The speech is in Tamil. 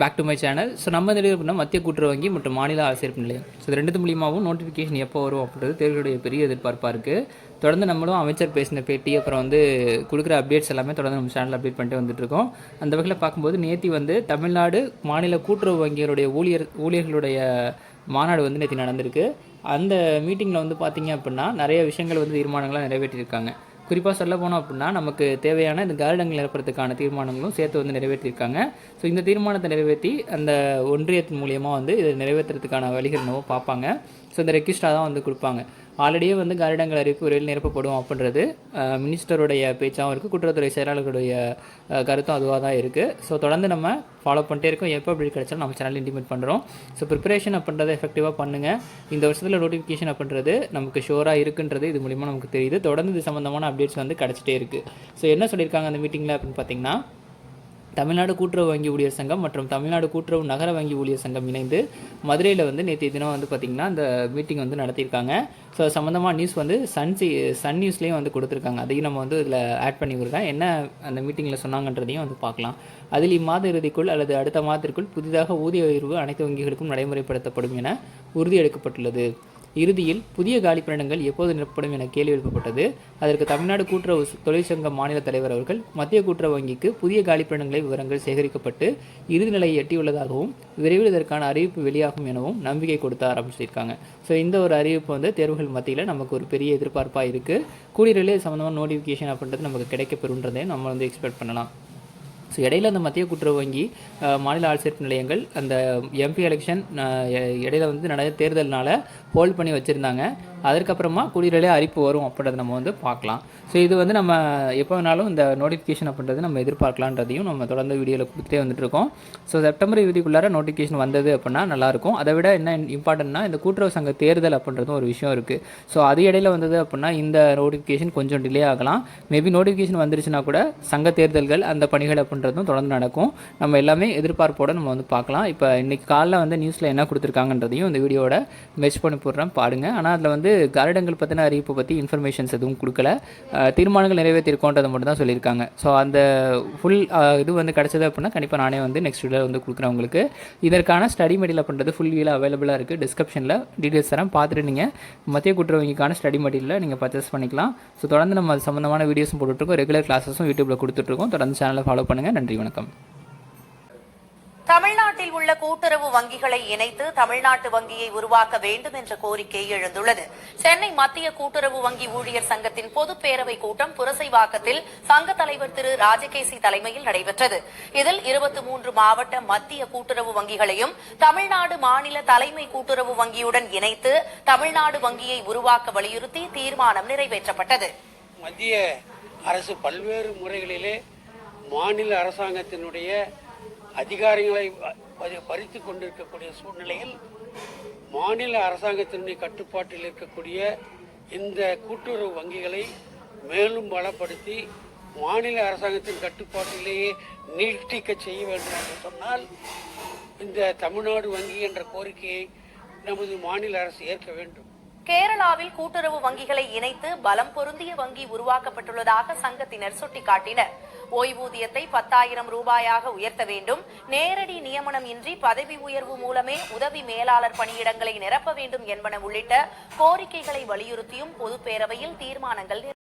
Back to my channel. So நம்ம இந்த அப்படின்னா மத்திய கூட்டுறவு வங்கி மற்றும் மாநில ஆட்சேர்ப்பு நிலையம். ஸோ இது ரெண்டு மூலியமாகவும் நோட்டிஃபிகேஷன் எப்போ வரும் அப்படின்றது தேர்வுடைய பெரிய எதிர்பார்ப்பாக இருக்குது. தொடர்ந்து நம்மளும் அமைச்சர் பேசின பேட்டி அப்புறம் வந்து கொடுக்குற அப்டேட்ஸ் எல்லாமே தொடர்ந்து நம்ம சேனலில் அப்டேட் பண்ணிட்டு வந்துட்டுருக்கோம். அந்த வகையில் பார்க்கும்போது நேற்று வந்து தமிழ்நாடு மாநில கூட்டுறவு வங்கிகளுடைய ஊழியர்களுடைய மாநாடு வந்து நேற்று நடந்திருக்கு. அந்த மீட்டிங்கில் வந்து பார்த்திங்க அப்படின்னா நிறைய விஷயங்கள் வந்து தீர்மானங்களாக நிறைவேற்றியிருக்காங்க. குறிப்பாக சொல்ல போனோம் அப்படின்னா நமக்கு தேவையான இந்த கார்டன்கள் நிரப்புறதுக்கான தீர்மானங்களும் சேர்த்து வந்து நிறைவேற்றியிருக்காங்க. ஸோ இந்த தீர்மானத்தை நிறைவேற்றி அந்த ஒன்றியத்தின் மூலியமாக வந்து இதை நிறைவேற்றுறதுக்கான வழிகள் என்னவோ பார்ப்பாங்க. ஸோ இந்த ரெக்வஸ்ட்டாக தான் வந்து கொடுப்பாங்க. ஆல்ரெடியே வந்து காரிடங்கள் அறிவிப்பு விரைவில் நிரப்பப்படும் அப்படின்றது மினிஸ்டருடைய பேச்சாகவும் இருக்குது, கூட்டுறவுத்துறை செயலாளர்களுடைய கருத்தும் அதுவாக தான் இருக்குது. ஸோ தொடர்ந்து நம்ம ஃபாலோ பண்ணிட்டே இருக்கோம். எப்போ அப்படி கிடைச்சாலும் நம்ம சேனல் இன்டிமேட் பண்ணுறோம். ஸோ ப்ரிப்பரேஷன் அப்படின்றத எஃபெக்டிவாக பண்ணுங்கள். இந்த வருஷத்தில் நோட்டிஃபிகேஷன் அப்படின்றது நமக்கு ஷோராக இருக்குன்றது இது மூலிமா நமக்கு தெரியுது. தொடர்ந்து இது சம்மந்தமான அப்டேட்ஸ் வந்து கிடச்சிட்டே இருக்குது. ஸோ என்ன சொல்லியிருக்காங்க அந்த மீட்டிங்கில் அப்படின்னு பார்த்தீங்கன்னா, தமிழ்நாடு கூட்டுறவு வங்கி ஊழியர் சங்கம் மற்றும் தமிழ்நாடு கூட்டுறவு நகர வங்கி ஊழியர் சங்கம் இணைந்து மதுரையில் வந்து நேற்று தினம் வந்து பார்த்திங்கன்னா அந்த மீட்டிங் வந்து நடத்தியிருக்காங்க. ஸோ சம்மந்தமாக நியூஸ் வந்து சன் நியூஸ்லேயும் வந்து கொடுத்துருக்காங்க. அதையும் நம்ம வந்து இதில் ஆட் பண்ணி விடுறேன். என்ன அந்த மீட்டிங்கில் சொன்னாங்கன்றதையும் வந்து பார்க்கலாம். அதில் இம்மாத இறுதிக்குள் அல்லது அடுத்த மாதத்திற்குள் புதிதாக ஊதிய உயர்வு அனைத்து வங்கிகளுக்கும் நடைமுறைப்படுத்தப்படும் என உறுதியளிக்கப்பட்டுள்ளது. இறுதியில் புதிய காலிப்பணியிடங்கள் எப்போது நிரப்பப்படும் என கேள்வி எழுப்பப்பட்டது. அதற்கு தமிழ்நாடு கூட்டுறவு தொழிற்சங்க மாநில தலைவர் அவர்கள் மத்திய கூட்டுறவு வங்கிக்கு புதிய காலிப்பணியிடங்களை விவரங்கள் சேகரிக்கப்பட்டு இறுதி நிலையை எட்டியுள்ளதாகவும் விரைவில் இதற்கான அறிவிப்பு வெளியாகும் எனவும் நம்பிக்கை கொடுத்தார் அப்படின்னு சொல்லியிருக்காங்க. ஸோ இந்த ஒரு அறிவிப்பு வந்து தேர்வுகள் மத்தியில் நமக்கு ஒரு பெரிய எதிர்பார்ப்பாக இருக்குது. கூடிய சம்மந்தமான நோட்டிஃபிகேஷன் அப்படின்றது நமக்கு கிடைக்கப்பெறுன்றதை நம்ம வந்து எக்ஸ்பெக்ட் பண்ணலாம். ஸோ இடையில அந்த மத்திய கூட்டுறவு வங்கி மாநில ஆட்சேர்ப்பு நிலையங்கள் அந்த எம்பி எலெக்ஷன் இடையில வந்து நடந்த தேர்தல்னால ஹோல்ட் பண்ணி வச்சுருந்தாங்க. அதற்கப்புறமா கூடிய அறிவிப்பு வரும் அப்படின்றத நம்ம வந்து பார்க்கலாம். ஸோ இது வந்து நம்ம எப்போ வேணாலும் இந்த நோட்டிஃபிகேஷன் அப்படின்றது நம்ம எதிர்பார்க்கலான்றதையும் நம்ம தொடர்ந்து வீடியோவில் கொடுத்துட்டே வந்துட்டுருக்கோம். ஸோ செப்டம்பர் இறுதிக்குள்ளார நோட்டிஃபிகேஷன் வந்தது அப்படின்னா நல்லாயிருக்கும். அதை விட என்ன இம்பார்ட்டன்ட்னா இந்த கூட்டுறவு சங்க தேர்தல் அப்படின்றதும் ஒரு விஷயம் இருக்குது. ஸோ அது இடையில வந்தது அப்படின்னா இந்த நோட்டிஃபிகேஷன் கொஞ்சம் டிலே ஆகலாம். மேபி நோட்டிஃபிகேஷன் வந்துருச்சுன்னா கூட சங்க தேர்தல்கள் அந்த பணிகள் அப்படின்றதும் தொடர்ந்து நடக்கும். நம்ம எல்லாமே எதிர்பார்ப்போடு நம்ம வந்து பார்க்கலாம். இப்போ இன்றைக்கி காலைல வந்து நியூஸில் என்ன கொடுத்துருக்காங்கன்றதையும் இந்த வீடியோட மெர்ஜ் பண்ணி போடுறேன் பாருங்கள். ஆனால் அதில் வந்து காரிடங்கள் பற்றின அறிவிப்பு பற்றி இன்ஃபர்மேஷன்ஸ் எதுவும் கொடுக்கல. தீர்மானங்கள் நிறைவேற்றிருக்கோன்றதை மட்டும் தான் சொல்லியிருக்காங்க. ஸோ அந்த ஃபுல் இது வந்து கிடச்சது அப்படின்னா கண்டிப்பாக நானே வந்து நெக்ஸ்ட் வீடியோ வந்து கொடுக்குறேன் உங்களுக்கு. இதற்கான ஸ்டடி மெட்டீரியல் பண்ணுறது ஃபுல் வீடியோ அவைலபிளாக இருக்குது. டிஸ்கிரிப்ஷனில் டீட்டெயில்ஸ் தரேன், பார்த்துட்டு நீங்கள் மத்திய கூட்டுறவு வங்கிக்கான ஸ்டடி மெட்டீரியலை நீங்கள் பர்ச்சேஸ் பண்ணிக்கலாம். ஸோ தொடர்ந்து நம்ம அது சம்மந்தமான வீடியோஸும் போட்டுட்ருக்கோம். ரெகுலர் கிளாஸஸும் யூடியூப்பில் கொடுத்துட்ருக்கோம். தொடர்ந்து சேனலை ஃபாலோ பண்ணுங்கள். நன்றி, வணக்கம். தமிழ்நாட்டில் உள்ள கூட்டுறவு வங்கிகளை இணைத்து தமிழ்நாட்டு வங்கியை உருவாக்க வேண்டும் என்ற கோரிக்கை எழுந்துள்ளது. சென்னை மத்திய கூட்டுறவு வங்கி ஊழியர் சங்கத்தின் பொதுப்பேரவை கூட்டம் புரசைவாக்கத்தில் சங்க தலைவர் திரு ராஜகேசி தலைமையில் நடைபெற்றது. இதில் 23 மாவட்ட மத்திய கூட்டுறவு வங்கிகளையும் தமிழ்நாடு மாநில தலைமை கூட்டுறவு வங்கியுடன் இணைத்து தமிழ்நாடு வங்கியை உருவாக்க வலியுறுத்தி தீர்மானம் நிறைவேற்றப்பட்டது. மத்திய அரசு பல்வேறு முறைகளிலே மாநில அரசாங்கத்தினுடைய அதிகாரிகளை பறித்து கொண்டிருக்கக்கூடிய சூழ்நிலையில் மாநில அரசாங்கத்தினுடைய கட்டுப்பாட்டில் இருக்கக்கூடிய இந்த கூட்டுறவு வங்கிகளை மேலும் பலப்படுத்தி மாநில அரசாங்கத்தின் கட்டுப்பாட்டிலேயே நீட்டிக்க செய்ய வேண்டும் என்று சொன்னால் இந்த தமிழ்நாடு வங்கி என்ற கோரிக்கையை நமது மாநில அரசு ஏற்க வேண்டும். கேரளாவில் கூட்டுறவு வங்கிகளை இணைத்து பலம் பொருந்திய வங்கி உருவாக்கப்பட்டுள்ளதாக சங்கத்தினர் சுட்டிக்காட்டினர். ஓய்வூதியத்தை 10,000 ரூபாயாக உயர்த்த வேண்டும், நேரடி நியமனம் இன்றி பதவி உயர்வு மூலமே உதவி மேலாளர் பணியிடங்களை நிரப்ப வேண்டும் என்பன உள்ளிட்ட கோரிக்கைகளை வலியுறுத்தியும் பொதுப்பேரவையில் தீர்மானங்கள்